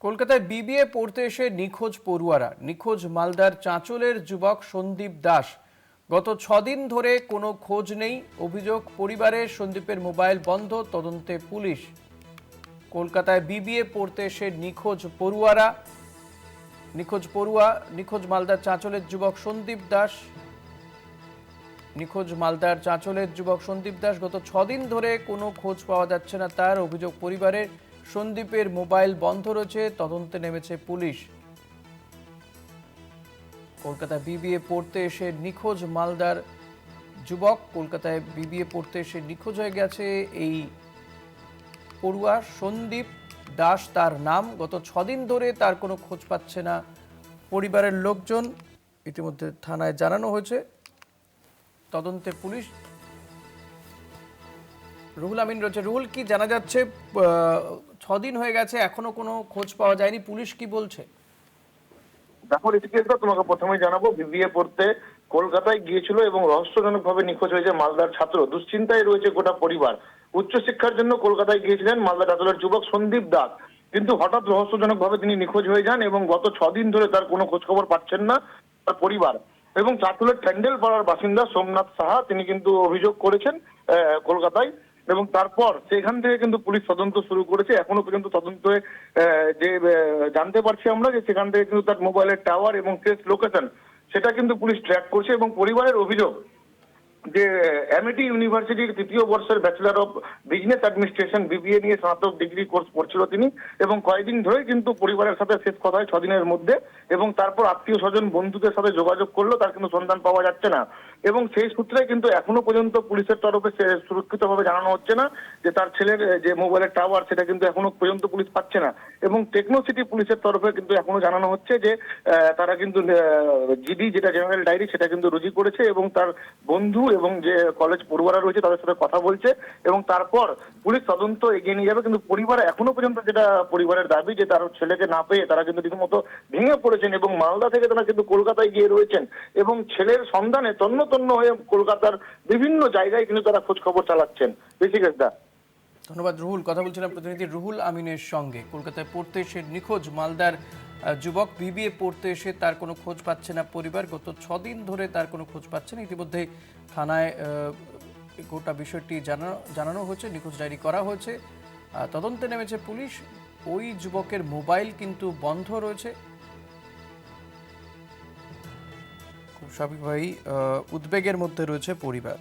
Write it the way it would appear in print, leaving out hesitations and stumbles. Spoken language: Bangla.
কলকাতায় বিবিএ পড়তে এসে নিখোঁজ পড়ুয়ারা। নিখোঁজ মালদার চাঁচলের যুবক সন্দীপ দাস। গত 6 দিন ধরে কোনো খোঁজ নেই। অভিযোগ পরিবারের। সন্দীপের মোবাইল বন্ধ, তদন্তে পুলিশ। কলকাতায় বিবিএ পড়তে এসে নিখোঁজ পড়ুয়ারা। নিখোঁজ মালদার চাঁচলের যুবক সন্দীপ দাস। গত 6 দিন ধরে কোনো খোঁজ পাওয়া যাচ্ছে না তার। অভিযোগ পরিবারের। সন্দীপের মোবাইল বন্ধ রয়েছে, তদন্তে নেমেছে পুলিশ। কলকাতায় বিবিএ পড়তে এসে নিখোঁজ মালদার যুবক। কলকাতায় বিবিএ পড়তে এসে নিখোঁজ হয়ে গেছে এই পড়ুয়া সন্দীপ দাস তার নাম। গত 6 দিন ধরে তার কোনো খোঁজ পাচ্ছে না পরিবারের লোকজন। ইতিমধ্যে থানায় জানানো হয়েছে, তদন্তে পুলিশ। রুহুল আমিন রয়েছে। রুহুল, কি জানা যাচ্ছে? 6 দিন হয়ে গেছে, এখনো কোনো খোঁজ পাওয়া যায়নি। পুলিশ কি বলছে? দেখো ঋষিকেশদা, তোমাকে প্রথমেই জানাবো, বিবিএ পড়তে কলকাতায় গিয়েছিল এবং রহস্যজনকভাবে নিখোঁজ হয়েছে মালদার ছাত্র। দুশ্চিন্তায় রয়েছে গোটা পরিবার। উচ্চশিক্ষার জন্য কলকাতায় গিয়েছিলেন মালদা টাতলের যুবক সন্দীপ দাস, কিন্তু হঠাৎ রহস্যজনকভাবে তিনি নিখোঁজ হয়ে যান এবং গত 6 দিন ধরে তার কোনো খোঁজ খবর পাচ্ছেন না তার পরিবার। এবং চাঁচলের ট্যান্ডেল পাড়ার বাসিন্দা সোমনাথ সাহা, তিনি কিন্তু অভিযোগ করেছেন কলকাতায়। এবং তারপর সেখান থেকে কিন্তু পুলিশ তদন্ত শুরু করেছে। এখনো পর্যন্ত তদন্তে যে জানতে পারছি আমরা যে সেখান থেকে কিন্তু তার মোবাইলের টাওয়ার এবং শেষ লোকেশন সেটা কিন্তু পুলিশ ট্র্যাক করছে। এবং পরিবারের অভিযোগ যে এমআইটি ইউনিভার্সিটির 3য় বর্ষের bachelor of business administration BBA নিয়ে স্নাতক ডিগ্রি কোর্স পড়ছিল তিনি। এবং কয়েকদিন ধরেই কিন্তু পরিবারের সাথে শেষ কথা হয় 6 দিনের মধ্যে। এবং তারপর আত্মীয় স্বজন বন্ধুদের সাথে যোগাযোগ করলো, তার কিন্তু সন্ধান পাওয়া যাচ্ছে না। এবং সেই সূত্রে কিন্তু এখনো পর্যন্ত পুলিশের তরফে সুরক্ষিতভাবে জানানো হচ্ছে না যে তার ছেলের যে মোবাইলের টাওয়ার সেটা কিন্তু এখনো পর্যন্ত পুলিশ পাচ্ছে না। এবং টেকনো সিটি পুলিশের তরফে কিন্তু এখনো জানানো হচ্ছে যে তারা কিন্তু জিডি, যেটা জেনারেল ডায়েরি, সেটা কিন্তু রুজু করেছে এবং তার বন্ধু এবং যে কলেজ পড়ুয়ারা রয়েছে তাদের সাথে কথা বলছে। এবং তারপর পুলিশ তদন্ত এগিয়ে নিয়ে যাবে। কিন্তু পরিবার এখনো পর্যন্ত যেটা পরিবারের দাবি যে তার ছেলেকে না পেয়ে তারা কিন্তু রীতিমতো ভেঙে পড়েছেন এবং মালদা থেকে তারা কিন্তু কলকাতায় গিয়ে রয়েছেন এবং ছেলের সন্ধানে তন্ন তন্ন হয়ে কলকাতার বিভিন্ন জায়গায় কিন্তু তারা খোঁজ খবর চালাচ্ছেন। ঋষিকেশদা, ধন্যবাদ রুহুল। কথা বলছিলাম প্রতিনিধি রুহুল আমিনের সঙ্গে। কলকাতায় পড়তে এসে নিখোঁজ মালদার যুবক। বিবিএ পড়তে এসে তার কোনো খোঁজ পাচ্ছে না পরিবার। গত 6 দিন ধরে তার কোনো খোঁজ পাচ্ছে না। ইতিমধ্যে থানায় গোটা বিষয়টি জানানো হয়েছে, নিখোঁজ ডায়েরি করা হয়েছে, তদন্তে নেমেছে পুলিশ। ওই যুবকের মোবাইল কিন্তু বন্ধ রয়েছে। খুব স্বাভাবিকভাবেই উদ্বেগের মধ্যে রয়েছে পরিবার।